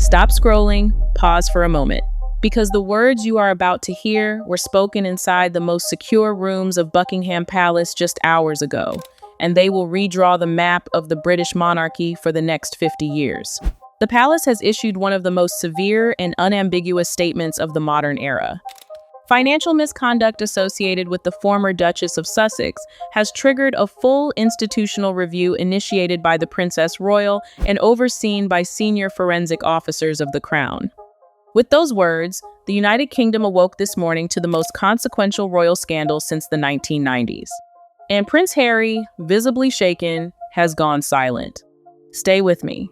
Stop scrolling, pause for a moment, because the words you are about to hear were spoken inside the most secure rooms of Buckingham Palace just hours ago, and they will redraw the map of the British monarchy for the next 50 years. The palace has issued one of the most severe and unambiguous statements of the modern era. Financial misconduct associated with the former Duchess of Sussex has triggered a full institutional review initiated by the Princess Royal and overseen by senior forensic officers of the Crown. With those words, the United Kingdom awoke this morning to the most consequential royal scandal since the 1990s. And Prince Harry, visibly shaken, has gone silent. Stay with me,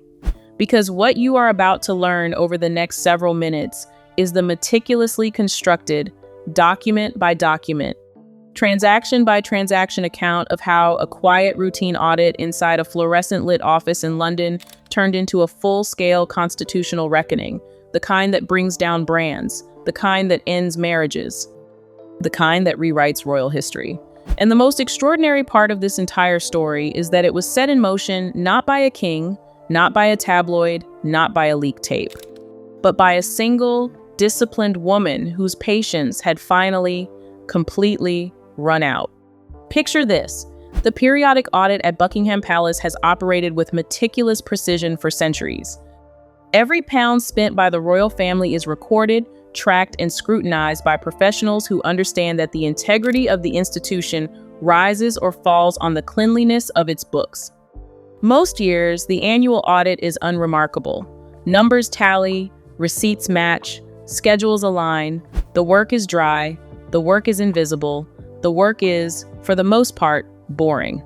because what you are about to learn over the next several minutes is the meticulously constructed, document by document, transaction by transaction account of how a quiet routine audit inside a fluorescent lit office in London turned into a full-scale constitutional reckoning, the kind that brings down brands, the kind that ends marriages, the kind that rewrites royal history. And the most extraordinary part of this entire story is that it was set in motion not by a king, not by a tabloid, not by a leaked tape, but by a single, disciplined woman whose patience had finally, completely run out. Picture this. The periodic audit at Buckingham Palace has operated with meticulous precision for centuries. Every pound spent by the royal family is recorded, tracked, and scrutinized by professionals who understand that the integrity of the institution rises or falls on the cleanliness of its books. Most years, the annual audit is unremarkable. Numbers tally, receipts match, schedules align, the work is dry, the work is invisible, the work is, for the most part, boring.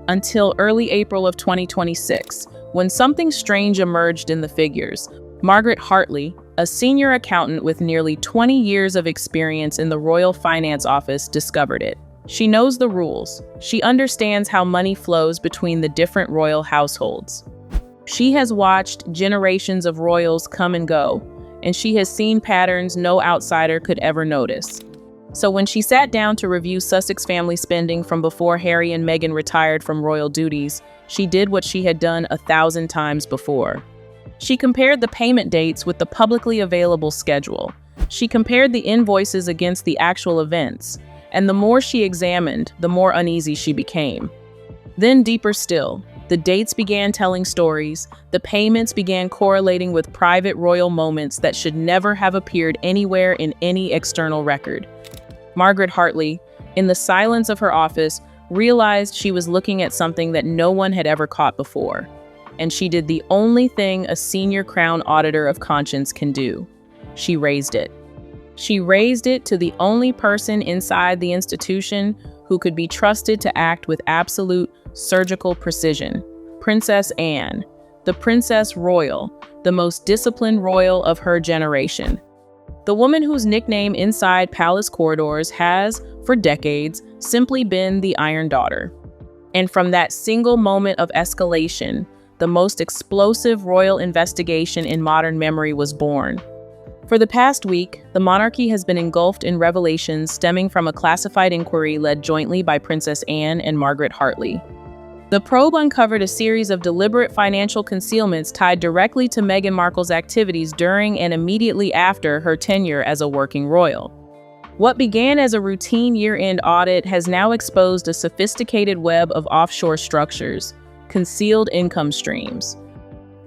Until early April of 2026, when something strange emerged in the figures. Margaret Hartley, a senior accountant with nearly 20 years of experience in the Royal Finance Office, discovered it. She knows the rules. She understands how money flows between the different royal households. She has watched generations of royals come and go, and she has seen patterns no outsider could ever notice. So when she sat down to review Sussex family spending from before Harry and Meghan retired from royal duties, she did what she had done 1,000 times before. She compared the payment dates with the publicly available schedule. She compared the invoices against the actual events, and the more she examined, the more uneasy she became. Then deeper still, the dates began telling stories, the payments began correlating with private royal moments that should never have appeared anywhere in any external record. Margaret Hartley, in the silence of her office, realized she was looking at something that no one had ever caught before. And she did the only thing a senior Crown auditor of conscience can do. She raised it. She raised it to the only person inside the institution who could be trusted to act with absolute surgical precision. Princess Anne, the Princess Royal, the most disciplined royal of her generation. The woman whose nickname inside palace corridors has, for decades, simply been the Iron Daughter. And from that single moment of escalation, the most explosive royal investigation in modern memory was born. For the past week, the monarchy has been engulfed in revelations stemming from a classified inquiry led jointly by Princess Anne and Margaret Hartley. The probe uncovered a series of deliberate financial concealments tied directly to Meghan Markle's activities during and immediately after her tenure as a working royal. What began as a routine year-end audit has now exposed a sophisticated web of offshore structures, concealed income streams,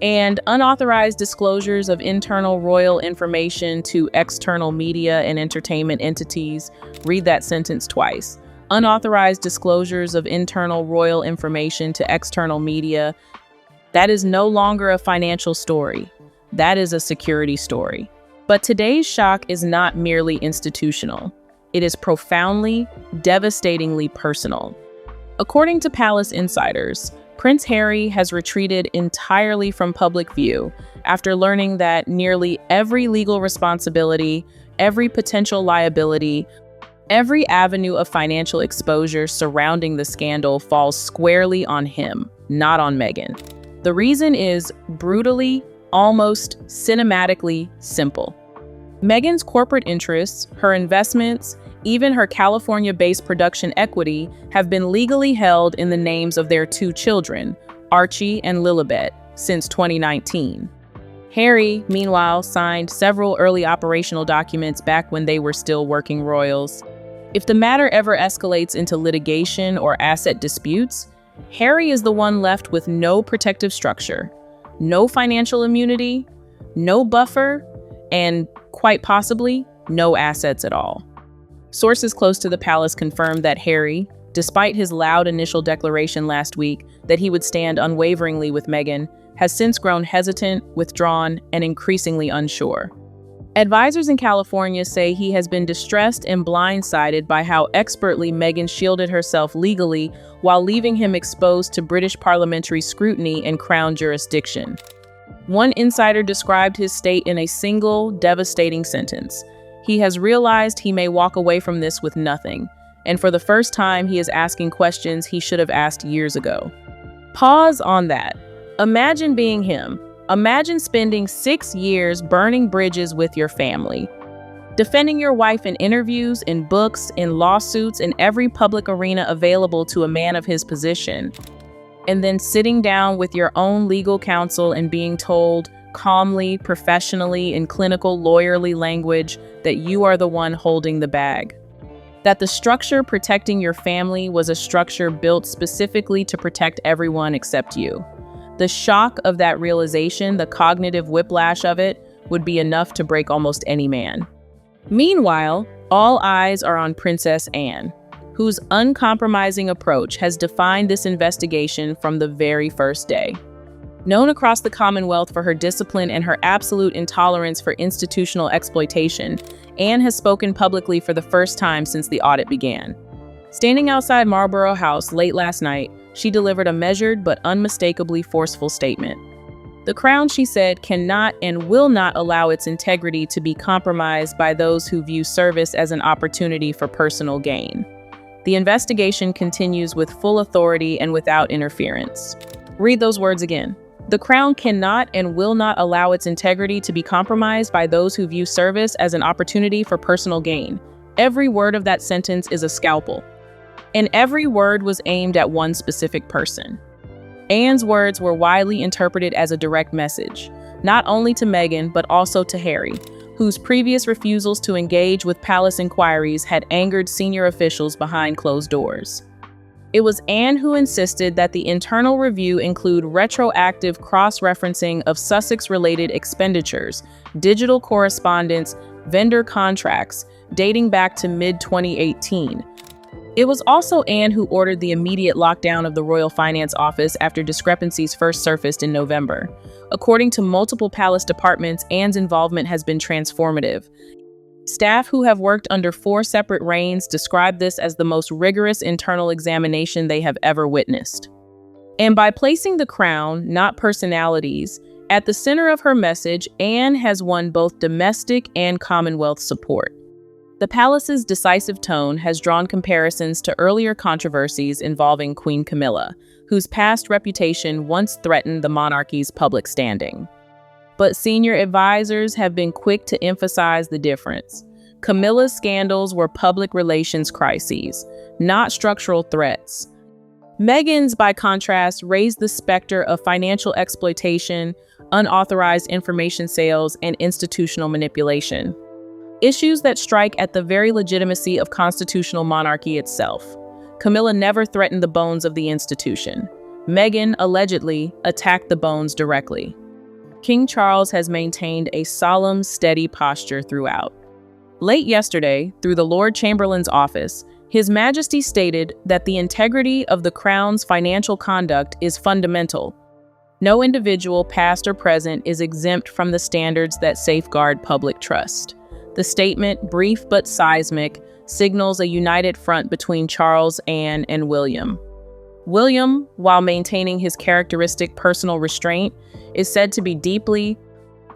and unauthorized disclosures of internal royal information to external media and entertainment entities. Read that sentence twice. Unauthorized disclosures of internal royal information to external media. That is no longer a financial story. That is a security story. But today's shock is not merely institutional. It is profoundly, devastatingly personal. According to palace insiders, Prince Harry has retreated entirely from public view after learning that nearly every legal responsibility, every potential liability, every avenue of financial exposure surrounding the scandal falls squarely on him, not on Meghan. The reason is brutally, almost cinematically simple. Meghan's corporate interests, her investments, even her California-based production equity have been legally held in the names of their two children, Archie and Lilibet, since 2019. Harry, meanwhile, signed several early operational documents back when they were still working royals. If the matter ever escalates into litigation or asset disputes, Harry is the one left with no protective structure, no financial immunity, no buffer, and quite possibly no assets at all. Sources close to the palace confirmed that Harry, despite his loud initial declaration last week that he would stand unwaveringly with Meghan, has since grown hesitant, withdrawn, and increasingly unsure. Advisors in California say he has been distressed and blindsided by how expertly Meghan shielded herself legally while leaving him exposed to British parliamentary scrutiny and Crown jurisdiction. One insider described his state in a single, devastating sentence. He has realized he may walk away from this with nothing, and for the first time he is asking questions he should have asked years ago. Pause on that. Imagine being him. Imagine spending 6 years burning bridges with your family, defending your wife in interviews, in books, in lawsuits, in every public arena available to a man of his position, and then sitting down with your own legal counsel and being told calmly, professionally, in clinical, lawyerly language that you are the one holding the bag. That the structure protecting your family was a structure built specifically to protect everyone except you. The shock of that realization, the cognitive whiplash of it, would be enough to break almost any man. Meanwhile, all eyes are on Princess Anne, whose uncompromising approach has defined this investigation from the very first day. Known across the Commonwealth for her discipline and her absolute intolerance for institutional exploitation, Anne has spoken publicly for the first time since the audit began. Standing outside Marlborough House late last night, she delivered a measured but unmistakably forceful statement. The Crown, she said, cannot and will not allow its integrity to be compromised by those who view service as an opportunity for personal gain. The investigation continues with full authority and without interference. Read those words again. The Crown cannot and will not allow its integrity to be compromised by those who view service as an opportunity for personal gain. Every word of that sentence is a scalpel. And every word was aimed at one specific person. Anne's words were widely interpreted as a direct message, not only to Meghan, but also to Harry, whose previous refusals to engage with palace inquiries had angered senior officials behind closed doors. It was Anne who insisted that the internal review include retroactive cross-referencing of Sussex-related expenditures, digital correspondence, vendor contracts, dating back to mid-2018. It was also Anne who ordered the immediate lockdown of the Royal Finance Office after discrepancies first surfaced in November. According to multiple palace departments, Anne's involvement has been transformative. Staff who have worked under 4 separate reigns describe this as the most rigorous internal examination they have ever witnessed. And by placing the Crown, not personalities, at the center of her message, Anne has won both domestic and Commonwealth support. The palace's decisive tone has drawn comparisons to earlier controversies involving Queen Camilla, whose past reputation once threatened the monarchy's public standing. But senior advisors have been quick to emphasize the difference. Camilla's scandals were public relations crises, not structural threats. Meghan's, by contrast, raised the specter of financial exploitation, unauthorized information sales, and institutional manipulation. Issues that strike at the very legitimacy of constitutional monarchy itself. Camilla never threatened the bones of the institution. Meghan, allegedly, attacked the bones directly. King Charles has maintained a solemn, steady posture throughout. Late yesterday, through the Lord Chamberlain's office, His Majesty stated that the integrity of the Crown's financial conduct is fundamental. No individual, past or present, is exempt from the standards that safeguard public trust. The statement, brief but seismic, signals a united front between Charles, Anne, and William. William, while maintaining his characteristic personal restraint, is said to be deeply,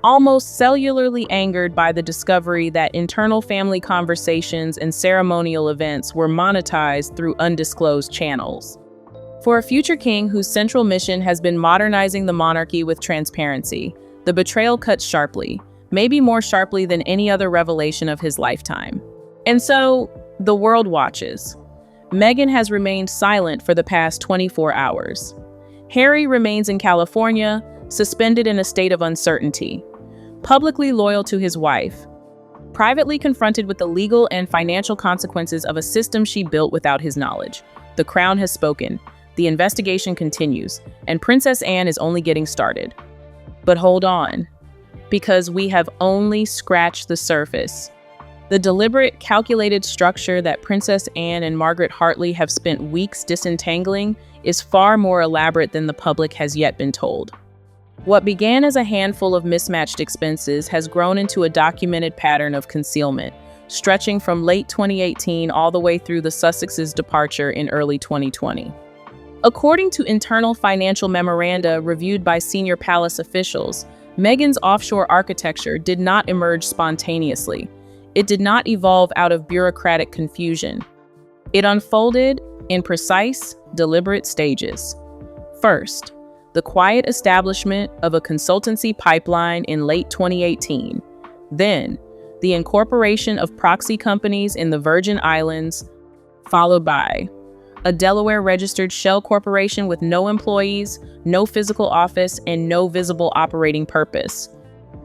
almost cellularly angered by the discovery that internal family conversations and ceremonial events were monetized through undisclosed channels. For a future king whose central mission has been modernizing the monarchy with transparency, the betrayal cuts sharply, maybe more sharply than any other revelation of his lifetime. And so, the world watches. Meghan has remained silent for the past 24 hours. Harry remains in California, suspended in a state of uncertainty, publicly loyal to his wife, privately confronted with the legal and financial consequences of a system she built without his knowledge. The Crown has spoken. The investigation continues, and Princess Anne is only getting started. But hold on, because we have only scratched the surface. The deliberate, calculated structure that Princess Anne and Margaret Hartley have spent weeks disentangling is far more elaborate than the public has yet been told. What began as a handful of mismatched expenses has grown into a documented pattern of concealment, stretching from late 2018 all the way through the Sussexes' departure in early 2020. According to internal financial memoranda reviewed by senior palace officials, Meghan's offshore architecture did not emerge spontaneously. It did not evolve out of bureaucratic confusion. It unfolded in precise, deliberate stages. First, the quiet establishment of a consultancy pipeline in late 2018. Then, the incorporation of proxy companies in the Virgin Islands, followed by a Delaware-registered shell corporation with no employees, no physical office, and no visible operating purpose.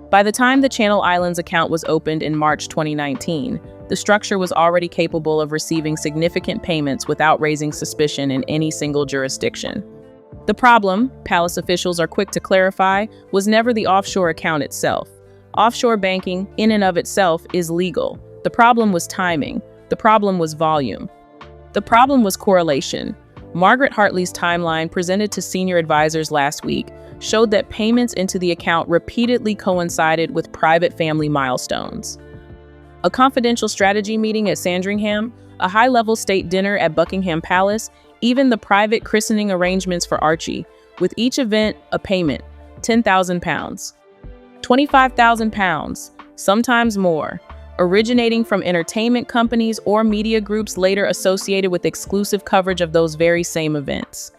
By the time the Channel Islands account was opened in March 2019, the structure was already capable of receiving significant payments without raising suspicion in any single jurisdiction. The problem, palace officials are quick to clarify, was never the offshore account itself. Offshore banking, in and of itself, is legal. The problem was timing. The problem was volume. The problem was correlation. Margaret Hartley's timeline, presented to senior advisors last week, showed that payments into the account repeatedly coincided with private family milestones. A confidential strategy meeting at Sandringham, a high-level state dinner at Buckingham Palace, even the private christening arrangements for Archie, with each event a payment, £10,000, £25,000, sometimes more, originating from entertainment companies or media groups later associated with exclusive coverage of those very same events.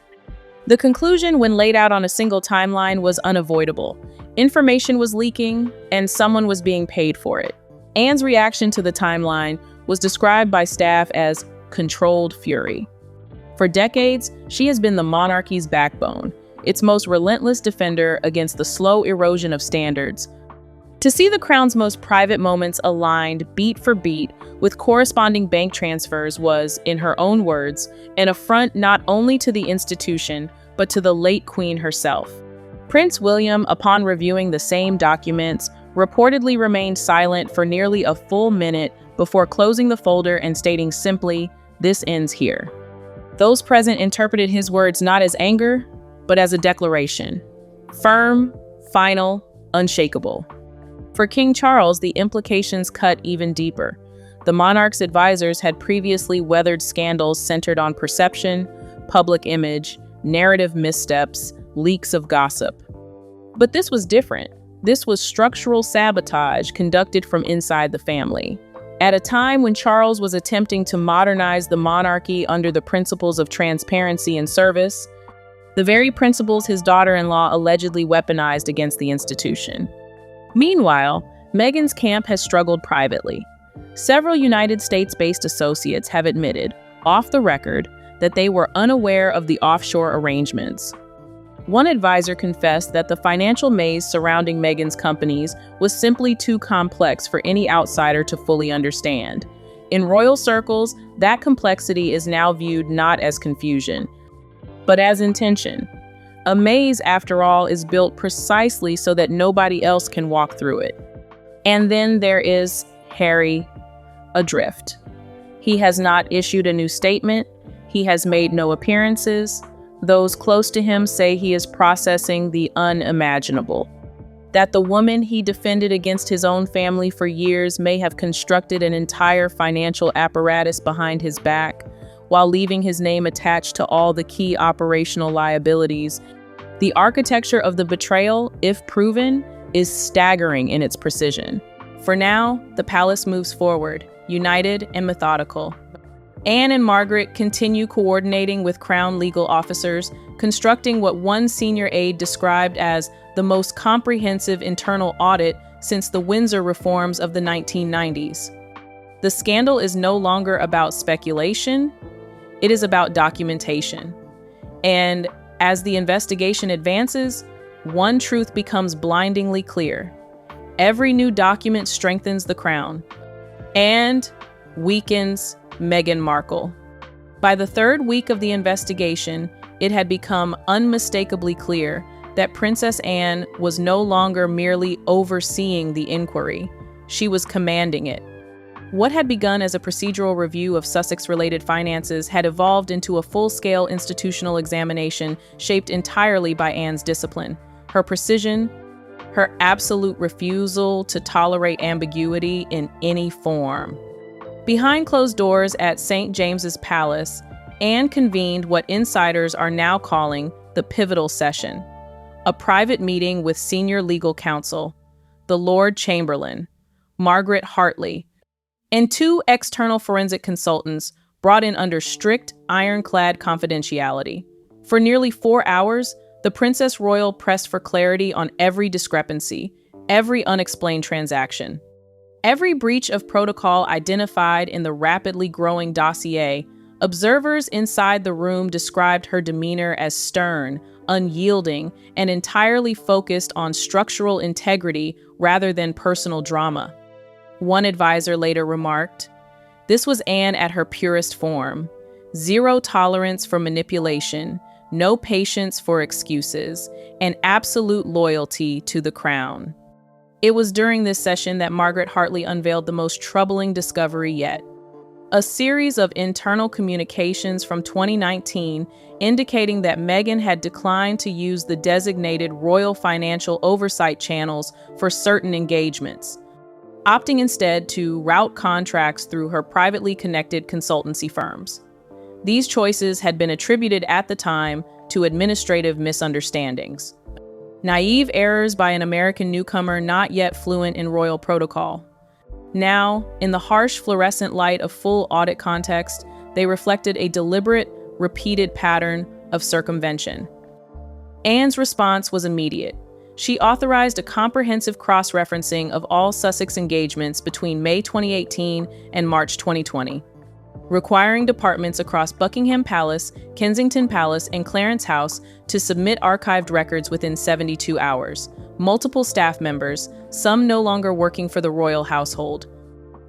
The conclusion, when laid out on a single timeline, was unavoidable. Information was leaking, and someone was being paid for it. Anne's reaction to the timeline was described by staff as controlled fury. For decades, she has been the monarchy's backbone, its most relentless defender against the slow erosion of standards. To see the Crown's most private moments aligned beat for beat with corresponding bank transfers was, in her own words, an affront not only to the institution, but to the late Queen herself. Prince William, upon reviewing the same documents, reportedly remained silent for nearly a full minute before closing the folder and stating simply, "This ends here." Those present interpreted his words not as anger, but as a declaration. Firm, final, unshakable. For King Charles, the implications cut even deeper. The monarch's advisors had previously weathered scandals centered on perception, public image, narrative missteps, leaks of gossip. But this was different. This was structural sabotage conducted from inside the family. At a time when Charles was attempting to modernize the monarchy under the principles of transparency and service, the very principles his daughter-in-law allegedly weaponized against the institution. Meanwhile, Meghan's camp has struggled privately. Several United States-based associates have admitted, off the record, that they were unaware of the offshore arrangements. One advisor confessed that the financial maze surrounding Meghan's companies was simply too complex for any outsider to fully understand. In royal circles, that complexity is now viewed not as confusion, but as intention. A maze, after all, is built precisely so that nobody else can walk through it. And then there is Harry, adrift. He has not issued a new statement. He has made no appearances. Those close to him say he is processing the unimaginable. That the woman he defended against his own family for years may have constructed an entire financial apparatus behind his back, while leaving his name attached to all the key operational liabilities. The architecture of the betrayal, if proven, is staggering in its precision. For now, the palace moves forward, united and methodical. Anne and Margaret continue coordinating with Crown legal officers, constructing what one senior aide described as the most comprehensive internal audit since the Windsor reforms of the 1990s. The scandal is no longer about speculation, it is about documentation. And as the investigation advances, one truth becomes blindingly clear. Every new document strengthens the crown and weakens Meghan Markle. By the third week of the investigation, it had become unmistakably clear that Princess Anne was no longer merely overseeing the inquiry. She was commanding it. What had begun as a procedural review of Sussex-related finances had evolved into a full-scale institutional examination shaped entirely by Anne's discipline, her precision, her absolute refusal to tolerate ambiguity in any form. Behind closed doors at St. James's Palace, Anne convened what insiders are now calling the pivotal session, a private meeting with senior legal counsel, the Lord Chamberlain, Margaret Hartley, and two external forensic consultants brought in under strict, ironclad confidentiality. For nearly 4 hours, the Princess Royal pressed for clarity on every discrepancy, every unexplained transaction. Every breach of protocol identified in the rapidly growing dossier, observers inside the room described her demeanor as stern, unyielding, and entirely focused on structural integrity rather than personal drama. One advisor later remarked, "This was Anne at her purest form. Zero tolerance for manipulation, no patience for excuses, and absolute loyalty to the crown." It was during this session that Margaret Hartley unveiled the most troubling discovery yet. A series of internal communications from 2019 indicating that Meghan had declined to use the designated royal financial oversight channels for certain engagements, opting instead to route contracts through her privately connected consultancy firms. These choices had been attributed at the time to administrative misunderstandings. Naive errors by an American newcomer not yet fluent in royal protocol. Now, in the harsh fluorescent light of full audit context, they reflected a deliberate, repeated pattern of circumvention. Anne's response was immediate. She authorized a comprehensive cross-referencing of all Sussex engagements between May 2018 and March 2020, requiring departments across Buckingham Palace, Kensington Palace, and Clarence House to submit archived records within 72 hours. Multiple staff members, some no longer working for the royal household,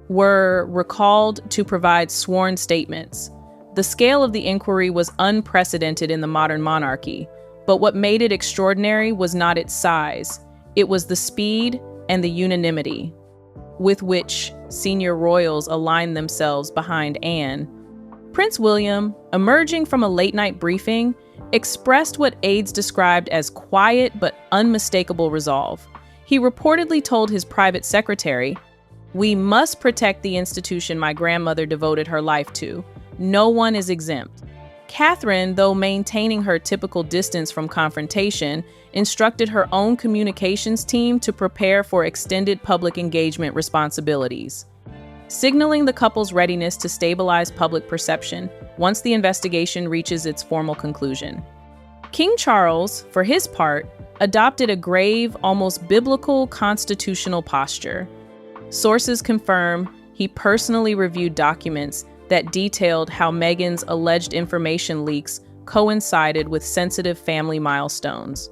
were recalled to provide sworn statements. The scale of the inquiry was unprecedented in the modern monarchy, but what made it extraordinary was not its size. It was the speed and the unanimity with which senior royals aligned themselves behind Anne. Prince William, emerging from a late-night briefing, expressed what aides described as quiet but unmistakable resolve. He reportedly told his private secretary, "We must protect the institution my grandmother devoted her life to. No one is exempt." Catherine, though maintaining her typical distance from confrontation, instructed her own communications team to prepare for extended public engagement responsibilities, signaling the couple's readiness to stabilize public perception once the investigation reaches its formal conclusion. King Charles, for his part, adopted a grave, almost biblical constitutional posture. Sources confirm he personally reviewed documents that detailed how Meghan's alleged information leaks coincided with sensitive family milestones.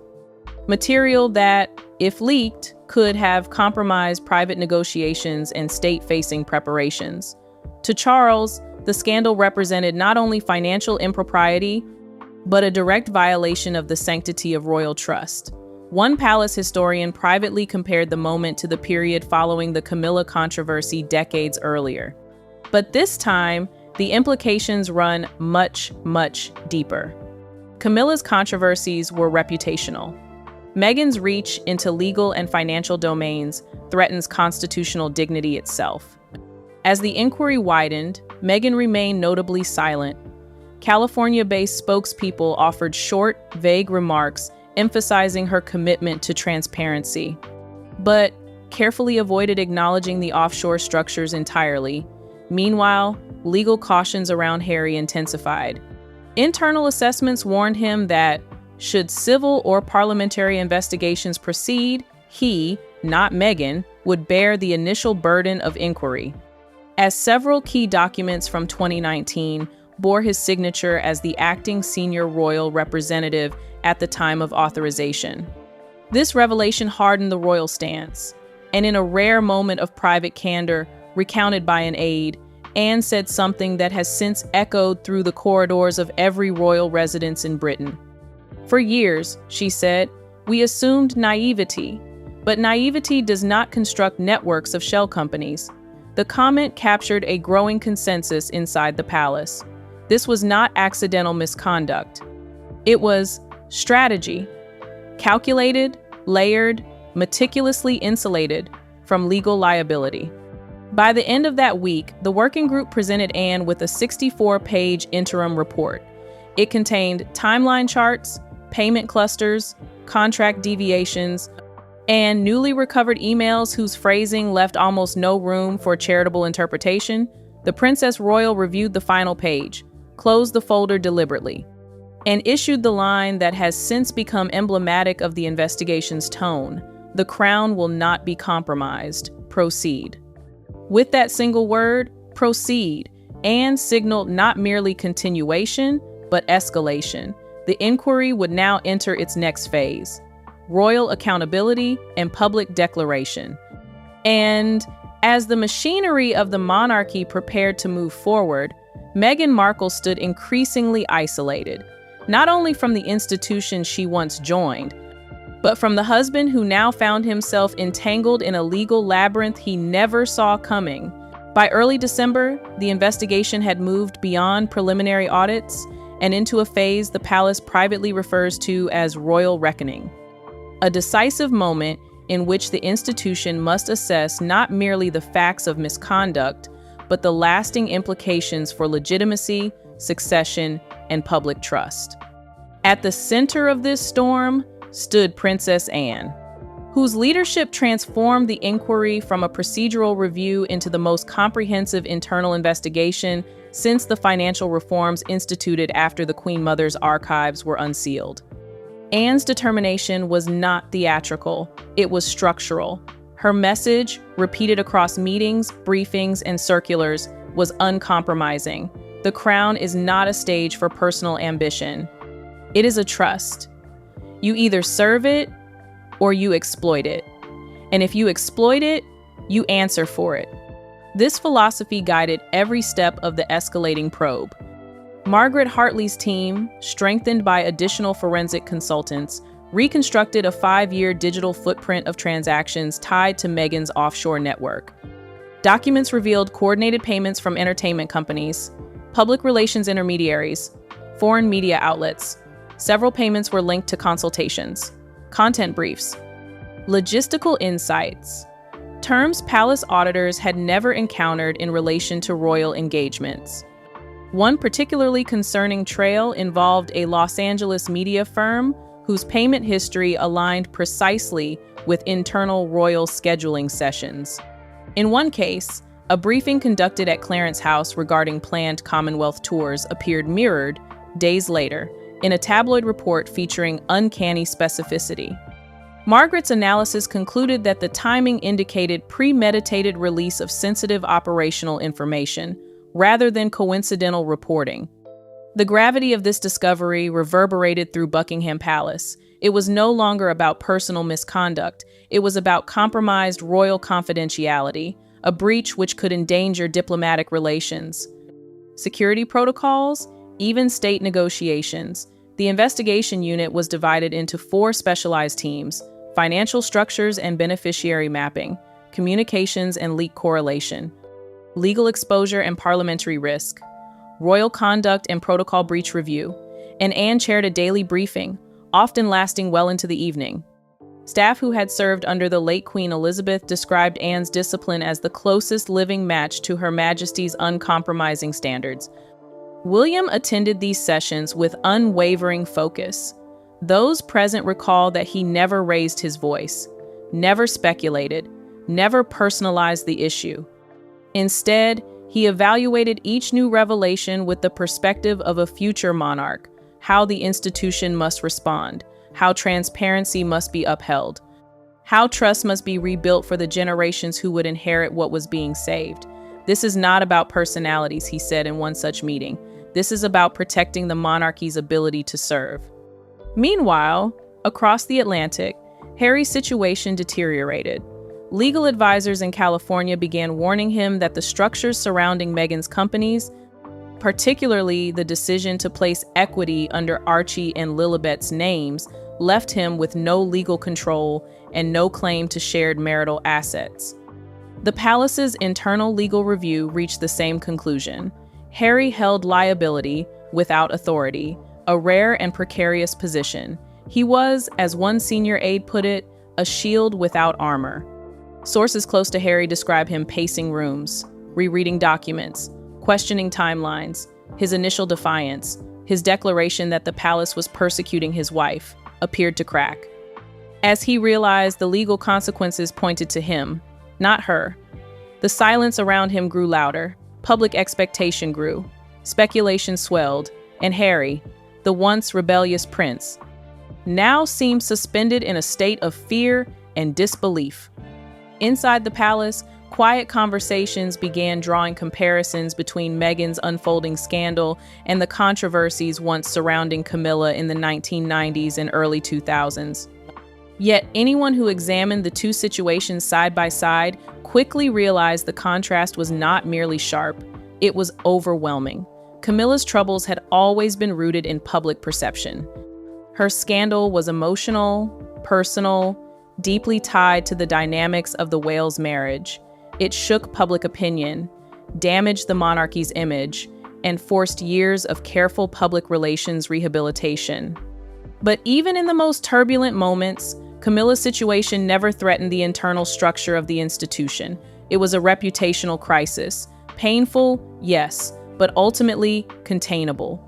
Material that, if leaked, could have compromised private negotiations and state-facing preparations. To Charles, the scandal represented not only financial impropriety, but a direct violation of the sanctity of royal trust. One palace historian privately compared the moment to the period following the Camilla controversy decades earlier. But this time, the implications run much, much deeper. Camilla's controversies were reputational. Meghan's reach into legal and financial domains threatens constitutional dignity itself. As the inquiry widened, Meghan remained notably silent. California-based spokespeople offered short, vague remarks emphasizing her commitment to transparency, but carefully avoided acknowledging the offshore structures entirely. Meanwhile, legal cautions around Harry intensified. Internal assessments warned him that, should civil or parliamentary investigations proceed, he, not Meghan, would bear the initial burden of inquiry. As several key documents from 2019 bore his signature as the acting senior royal representative at the time of authorization. This revelation hardened the royal stance, and in a rare moment of private candor recounted by an aide, Anne said something that has since echoed through the corridors of every royal residence in Britain. "For years," she said, "we assumed naivety, but naivety does not construct networks of shell companies." The comment captured a growing consensus inside the palace. This was not accidental misconduct. It was strategy, calculated, layered, meticulously insulated from legal liability. By the end of that week, the working group presented Anne with a 64-page interim report. It contained timeline charts, payment clusters, contract deviations, and newly recovered emails whose phrasing left almost no room for charitable interpretation. The Princess Royal reviewed the final page, closed the folder deliberately, and issued the line that has since become emblematic of the investigation's tone: "The crown will not be compromised. Proceed." With that single word, proceed, Anne signaled not merely continuation, but escalation. The inquiry would now enter its next phase: royal accountability and public declaration. And as the machinery of the monarchy prepared to move forward, Meghan Markle stood increasingly isolated, not only from the institution she once joined, but from the husband who now found himself entangled in a legal labyrinth he never saw coming. By early December, the investigation had moved beyond preliminary audits and into a phase the palace privately refers to as royal reckoning, a decisive moment in which the institution must assess not merely the facts of misconduct, but the lasting implications for legitimacy, succession, and public trust. At the center of this storm stood Princess Anne, whose leadership transformed the inquiry from a procedural review into the most comprehensive internal investigation since the financial reforms instituted after the Queen Mother's archives were unsealed. Anne's determination was not theatrical, it was structural. Her message, repeated across meetings, briefings, and circulars, was uncompromising. The crown is not a stage for personal ambition. It is a trust. You either serve it or you exploit it. And if you exploit it, you answer for it. This philosophy guided every step of the escalating probe. Margaret Hartley's team, strengthened by additional forensic consultants, reconstructed a 5-year digital footprint of transactions tied to Meghan's offshore network. Documents revealed coordinated payments from entertainment companies, public relations intermediaries, foreign media outlets. Several payments were linked to consultations, content briefs, logistical insights, terms palace auditors had never encountered in relation to royal engagements. One particularly concerning trail involved a Los Angeles media firm whose payment history aligned precisely with internal royal scheduling sessions. In one case, a briefing conducted at Clarence House regarding planned Commonwealth tours appeared mirrored, days later, in a tabloid report featuring uncanny specificity. Margaret's analysis concluded that the timing indicated premeditated release of sensitive operational information, rather than coincidental reporting. The gravity of this discovery reverberated through Buckingham Palace. It was no longer about personal misconduct. It was about compromised royal confidentiality, a breach which could endanger diplomatic relations, security protocols, even state negotiations. The investigation unit was divided into 4 specialized teams: financial structures and beneficiary mapping, communications and leak correlation, legal exposure and parliamentary risk, royal conduct and protocol breach review, and Anne chaired a daily briefing, often lasting well into the evening. Staff who had served under the late Queen Elizabeth described Anne's discipline as the closest living match to Her Majesty's uncompromising standards. William attended these sessions with unwavering focus. Those present recall that he never raised his voice, never speculated, never personalized the issue. Instead, he evaluated each new revelation with the perspective of a future monarch, how the institution must respond, how transparency must be upheld, how trust must be rebuilt for the generations who would inherit what was being saved. This is not about personalities, he said in one such meeting. This is about protecting the monarchy's ability to serve. Meanwhile, across the Atlantic, Harry's situation deteriorated. Legal advisors in California began warning him that the structures surrounding Meghan's companies, particularly the decision to place equity under Archie and Lilibet's names, left him with no legal control and no claim to shared marital assets. The palace's internal legal review reached the same conclusion. Harry held liability without authority, a rare and precarious position. He was, as one senior aide put it, a shield without armor. Sources close to Harry describe him pacing rooms, rereading documents, questioning timelines, his initial defiance, his declaration that the palace was persecuting his wife, appeared to crack. As he realized the legal consequences pointed to him, not her. The silence around him grew louder, public expectation grew, speculation swelled, and Harry, the once rebellious prince, now seemed suspended in a state of fear and disbelief. Inside the palace, quiet conversations began drawing comparisons between Meghan's unfolding scandal and the controversies once surrounding Camilla in the 1990s and early 2000s. Yet anyone who examined the two situations side by side quickly realized the contrast was not merely sharp, it was overwhelming. Camilla's troubles had always been rooted in public perception. Her scandal was emotional, personal, deeply tied to the dynamics of the Wales marriage. It shook public opinion, damaged the monarchy's image, and forced years of careful public relations rehabilitation. But even in the most turbulent moments, Camilla's situation never threatened the internal structure of the institution. It was a reputational crisis. Painful, yes, but ultimately containable.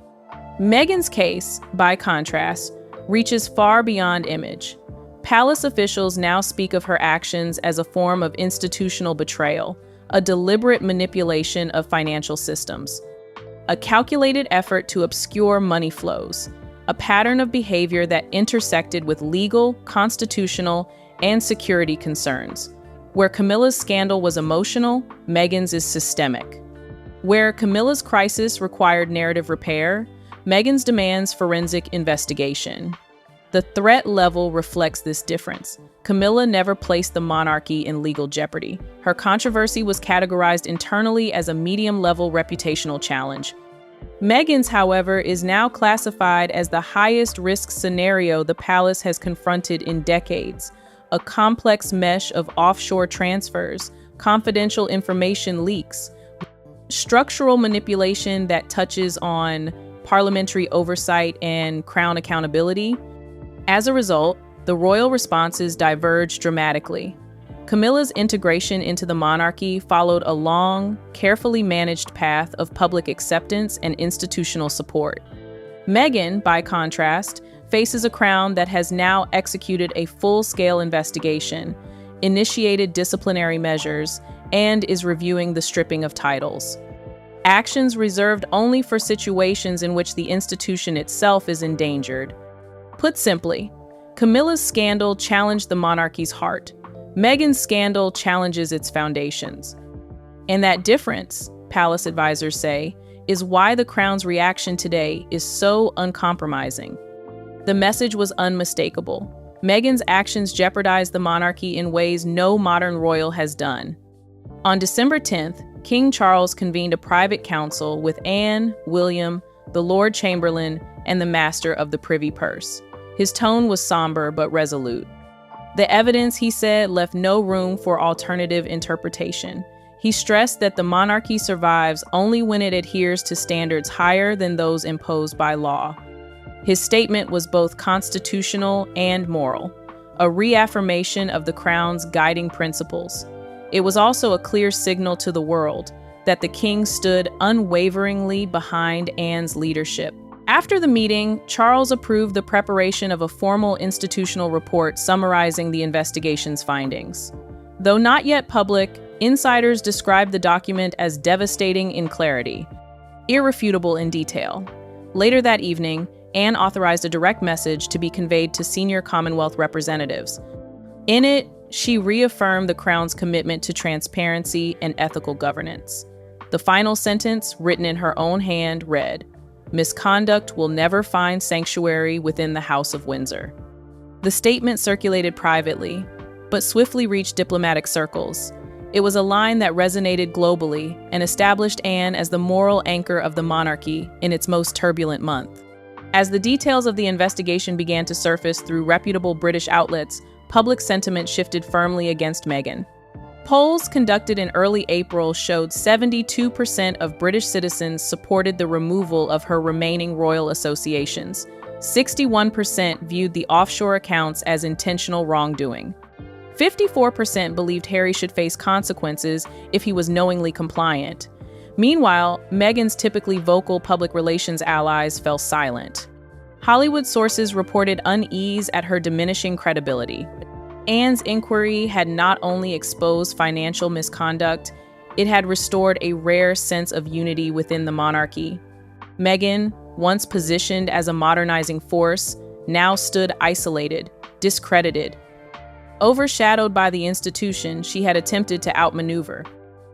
Meghan's case, by contrast, reaches far beyond image. Palace officials now speak of her actions as a form of institutional betrayal, a deliberate manipulation of financial systems, a calculated effort to obscure money flows, a pattern of behavior that intersected with legal, constitutional, and security concerns. Where Camilla's scandal was emotional, Meghan's is systemic. Where Camilla's crisis required narrative repair, Meghan's demands forensic investigation. The threat level reflects this difference. Camilla never placed the monarchy in legal jeopardy. Her controversy was categorized internally as a medium-level reputational challenge. Meghan's, however, is now classified as the highest-risk scenario the palace has confronted in decades, a complex mesh of offshore transfers, confidential information leaks, structural manipulation that touches on parliamentary oversight and crown accountability. As a result, the royal responses diverged dramatically. Camilla's integration into the monarchy followed a long, carefully managed path of public acceptance and institutional support. Meghan, by contrast, faces a crown that has now executed a full-scale investigation, initiated disciplinary measures, and is reviewing the stripping of titles. Actions reserved only for situations in which the institution itself is endangered. Put simply, Camilla's scandal challenged the monarchy's heart. Meghan's scandal challenges its foundations. And that difference, palace advisors say, is why the crown's reaction today is so uncompromising. The message was unmistakable. Meghan's actions jeopardized the monarchy in ways no modern royal has done. On December 10th, King Charles convened a private council with Anne, William, the Lord Chamberlain, and the Master of the Privy Purse. His tone was somber but resolute. The evidence, he said, left no room for alternative interpretation. He stressed that the monarchy survives only when it adheres to standards higher than those imposed by law. His statement was both constitutional and moral, a reaffirmation of the crown's guiding principles. It was also a clear signal to the world that the king stood unwaveringly behind Anne's leadership. After the meeting, Charles approved the preparation of a formal institutional report summarizing the investigation's findings. Though not yet public, insiders described the document as devastating in clarity, irrefutable in detail. Later that evening, Anne authorized a direct message to be conveyed to senior Commonwealth representatives. In it, she reaffirmed the Crown's commitment to transparency and ethical governance. The final sentence, written in her own hand, read, "Misconduct will never find sanctuary within the House of Windsor." The statement circulated privately, but swiftly reached diplomatic circles. It was a line that resonated globally and established Anne as the moral anchor of the monarchy in its most turbulent month. As the details of the investigation began to surface through reputable British outlets, public sentiment shifted firmly against Meghan. Polls conducted in early April showed 72% of British citizens supported the removal of her remaining royal associations. 61% viewed the offshore accounts as intentional wrongdoing. 54% believed Harry should face consequences if he was knowingly compliant. Meanwhile, Meghan's typically vocal public relations allies fell silent. Hollywood sources reported unease at her diminishing credibility. Anne's inquiry had not only exposed financial misconduct, it had restored a rare sense of unity within the monarchy. Meghan, once positioned as a modernizing force, now stood isolated, discredited. Overshadowed by the institution she had attempted to outmaneuver.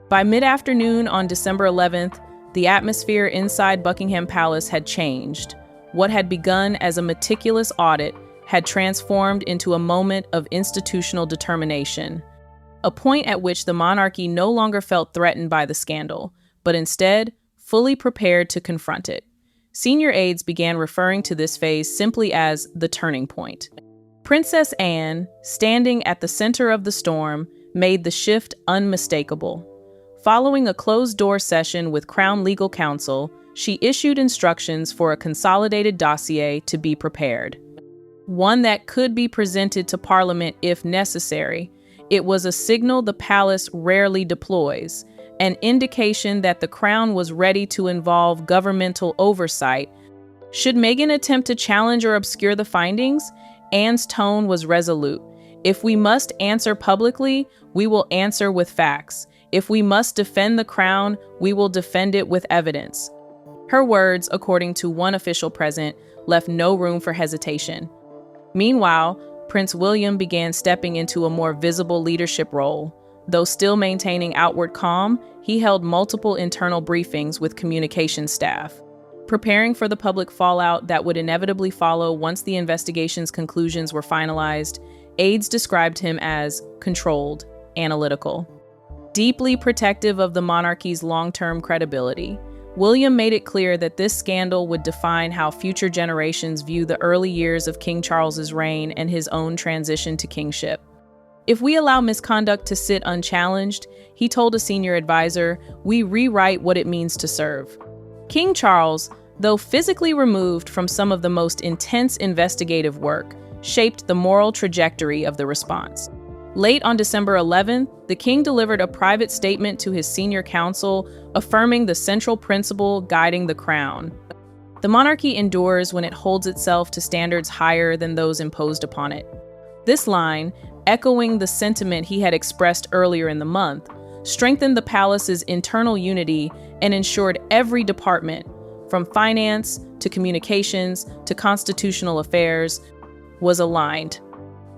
By mid-afternoon on December 11th, the atmosphere inside Buckingham Palace had changed. What had begun as a meticulous audit had transformed into a moment of institutional determination, a point at which the monarchy no longer felt threatened by the scandal, but instead fully prepared to confront it. Senior aides began referring to this phase simply as the turning point. Princess Anne, standing at the center of the storm, made the shift unmistakable. Following a closed-door session with Crown Legal Counsel, she issued instructions for a consolidated dossier to be prepared. One that could be presented to Parliament if necessary. It was a signal the palace rarely deploys, an indication that the Crown was ready to involve governmental oversight. Should Meghan attempt to challenge or obscure the findings? Anne's tone was resolute. If we must answer publicly, we will answer with facts. If we must defend the Crown, we will defend it with evidence. Her words, according to one official present, left no room for hesitation. Meanwhile, Prince William began stepping into a more visible leadership role. Though still maintaining outward calm, he held multiple internal briefings with communication staff. Preparing for the public fallout that would inevitably follow once the investigation's conclusions were finalized, aides described him as controlled, analytical, deeply protective of the monarchy's long-term credibility. William made it clear that this scandal would define how future generations view the early years of King Charles's reign and his own transition to kingship. If we allow misconduct to sit unchallenged, he told a senior advisor, we rewrite what it means to serve. King Charles, though physically removed from some of the most intense investigative work, shaped the moral trajectory of the response. Late on December 11th, the king delivered a private statement to his senior council, affirming the central principle guiding the crown. The monarchy endures when it holds itself to standards higher than those imposed upon it. This line, echoing the sentiment he had expressed earlier in the month, strengthened the palace's internal unity and ensured every department, from finance to communications to constitutional affairs, was aligned.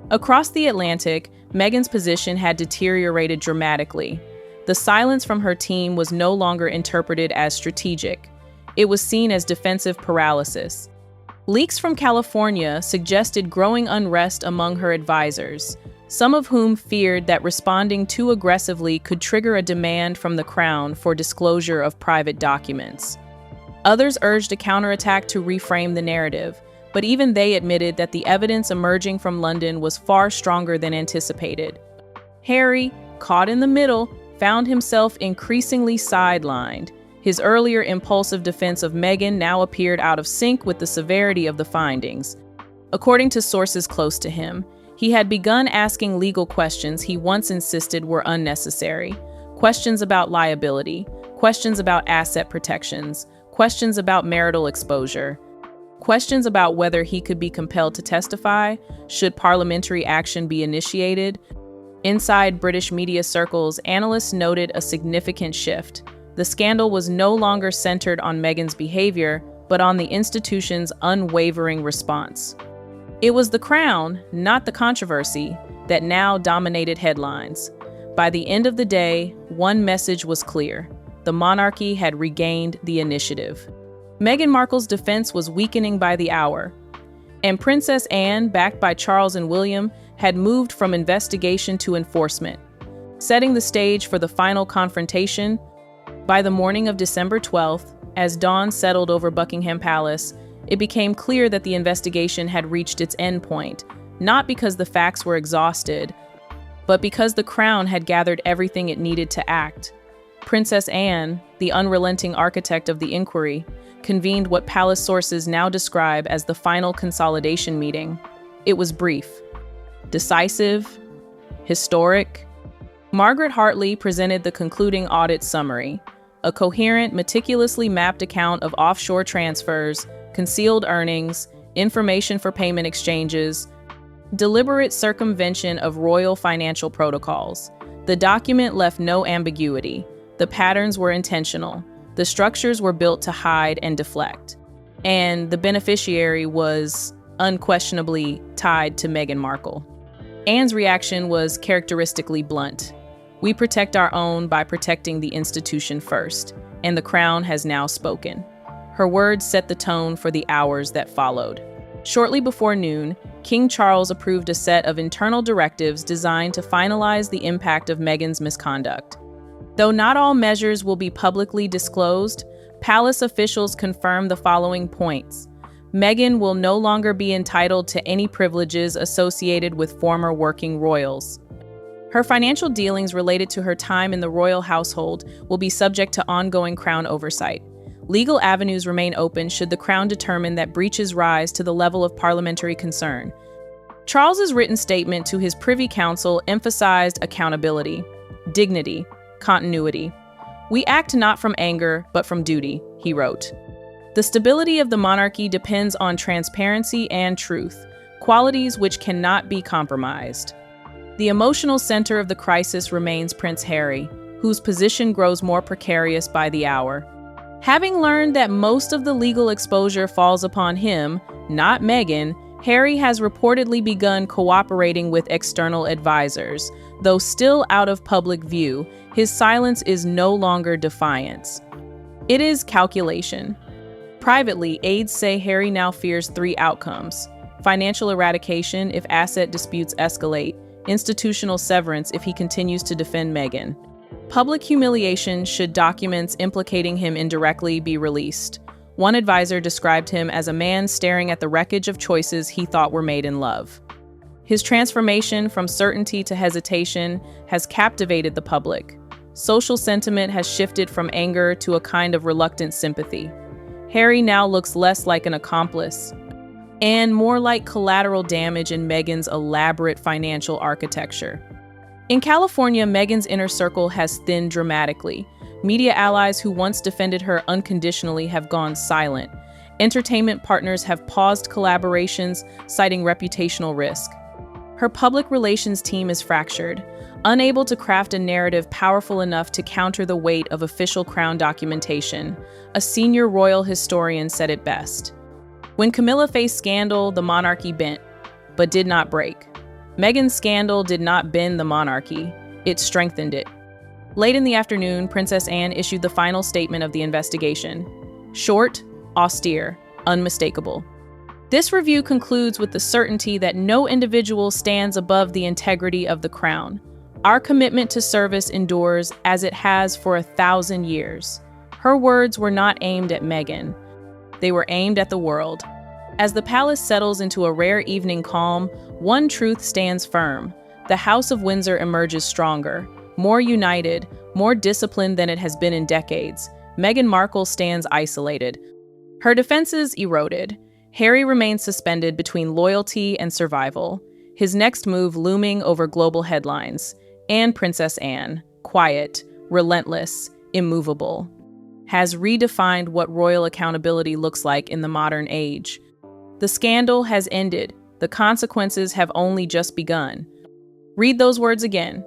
Across the Atlantic, Meghan's position had deteriorated dramatically. The silence from her team was no longer interpreted as strategic. It was seen as defensive paralysis. Leaks from California suggested growing unrest among her advisors, some of whom feared that responding too aggressively could trigger a demand from the Crown for disclosure of private documents. Others urged a counterattack to reframe the narrative, but even they admitted that the evidence emerging from London was far stronger than anticipated. Harry, caught in the middle, found himself increasingly sidelined. His earlier impulsive defense of Meghan now appeared out of sync with the severity of the findings. According to sources close to him, he had begun asking legal questions he once insisted were unnecessary. Questions about liability, questions about asset protections, questions about marital exposure. Questions about whether he could be compelled to testify, should parliamentary action be initiated. Inside British media circles, analysts noted a significant shift. The scandal was no longer centered on Meghan's behavior, but on the institution's unwavering response. It was the Crown, not the controversy, that now dominated headlines. By the end of the day, one message was clear: the monarchy had regained the initiative. Meghan Markle's defense was weakening by the hour. And Princess Anne, backed by Charles and William, had moved from investigation to enforcement, setting the stage for the final confrontation. By the morning of December 12th, as dawn settled over Buckingham Palace, it became clear that the investigation had reached its end point, not because the facts were exhausted, but because the Crown had gathered everything it needed to act. Princess Anne, the unrelenting architect of the inquiry, convened what palace sources now describe as the final consolidation meeting. It was brief, decisive, historic. Margaret Hartley presented the concluding audit summary, a coherent, meticulously mapped account of offshore transfers, concealed earnings, information for payment exchanges, deliberate circumvention of royal financial protocols. The document left no ambiguity. The patterns were intentional. The structures were built to hide and deflect. And the beneficiary was unquestionably tied to Meghan Markle. Anne's reaction was characteristically blunt. We protect our own by protecting the institution first, and the Crown has now spoken. Her words set the tone for the hours that followed. Shortly before noon, King Charles approved a set of internal directives designed to finalize the impact of Meghan's misconduct. Though not all measures will be publicly disclosed, palace officials confirmed the following points. Meghan will no longer be entitled to any privileges associated with former working royals. Her financial dealings related to her time in the royal household will be subject to ongoing Crown oversight. Legal avenues remain open should the Crown determine that breaches rise to the level of parliamentary concern. Charles's written statement to his Privy Council emphasized accountability, dignity, continuity. We act not from anger, but from duty, he wrote. The stability of the monarchy depends on transparency and truth, qualities which cannot be compromised. The emotional center of the crisis remains Prince Harry, whose position grows more precarious by the hour. Having learned that most of the legal exposure falls upon him, not Meghan, Harry has reportedly begun cooperating with external advisors. Though still out of public view, his silence is no longer defiance. It is calculation. Privately, aides say Harry now fears 3 outcomes: financial eradication if asset disputes escalate, institutional severance if he continues to defend Meghan. Public humiliation should documents implicating him indirectly be released. One advisor described him as a man staring at the wreckage of choices he thought were made in love. His transformation from certainty to hesitation has captivated the public. Social sentiment has shifted from anger to a kind of reluctant sympathy. Harry now looks less like an accomplice and more like collateral damage in Meghan's elaborate financial architecture. In California, Meghan's inner circle has thinned dramatically. Media allies who once defended her unconditionally have gone silent. Entertainment partners have paused collaborations, citing reputational risk. Her public relations team is fractured, unable to craft a narrative powerful enough to counter the weight of official Crown documentation. A senior royal historian said it best. When Camilla faced scandal, the monarchy bent, but did not break. Meghan's scandal did not bend the monarchy, it strengthened it. Late in the afternoon, Princess Anne issued the final statement of the investigation. Short, austere, unmistakable. This review concludes with the certainty that no individual stands above the integrity of the Crown. Our commitment to service endures as it has for 1,000 years. Her words were not aimed at Meghan. They were aimed at the world. As the palace settles into a rare evening calm, one truth stands firm. The House of Windsor emerges stronger, more united, more disciplined than it has been in decades. Meghan Markle stands isolated. Her defenses eroded. Harry remains suspended between loyalty and survival, his next move looming over global headlines. And Princess Anne, quiet, relentless, immovable, has redefined what royal accountability looks like in the modern age. The scandal has ended. The consequences have only just begun. Read those words again.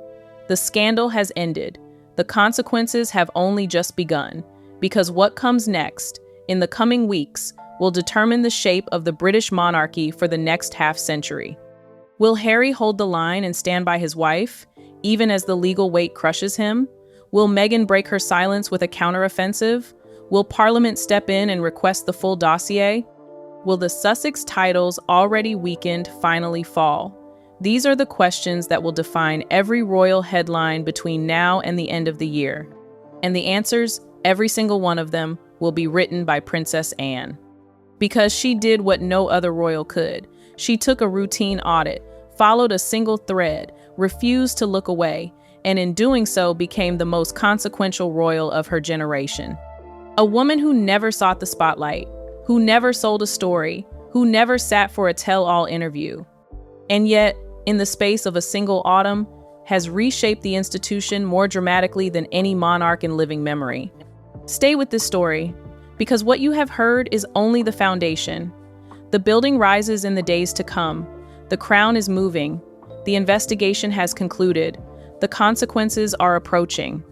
The scandal has ended. The consequences have only just begun. Because what comes next, in the coming weeks, will determine the shape of the British monarchy for the next half-century. Will Harry hold the line and stand by his wife, even as the legal weight crushes him? Will Meghan break her silence with a counteroffensive? Will Parliament step in and request the full dossier? Will the Sussex titles already weakened finally fall? These are the questions that will define every royal headline between now and the end of the year. And the answers, every single one of them, will be written by Princess Anne. Because she did what no other royal could. She took a routine audit, followed a single thread, refused to look away, and in doing so became the most consequential royal of her generation. A woman who never sought the spotlight, who never sold a story, who never sat for a tell-all interview. And yet, in the space of a single autumn, has reshaped the institution more dramatically than any monarch in living memory. Stay with this story, because what you have heard is only the foundation. The building rises in the days to come. The crown is moving. The investigation has concluded. The consequences are approaching.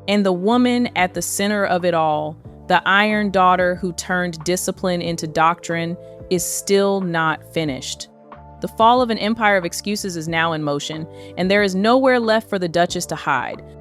And the woman at the center of it all, the Iron Daughter who turned discipline into doctrine, is still not finished. The fall of an empire of excuses is now in motion, and there is nowhere left for the Duchess to hide.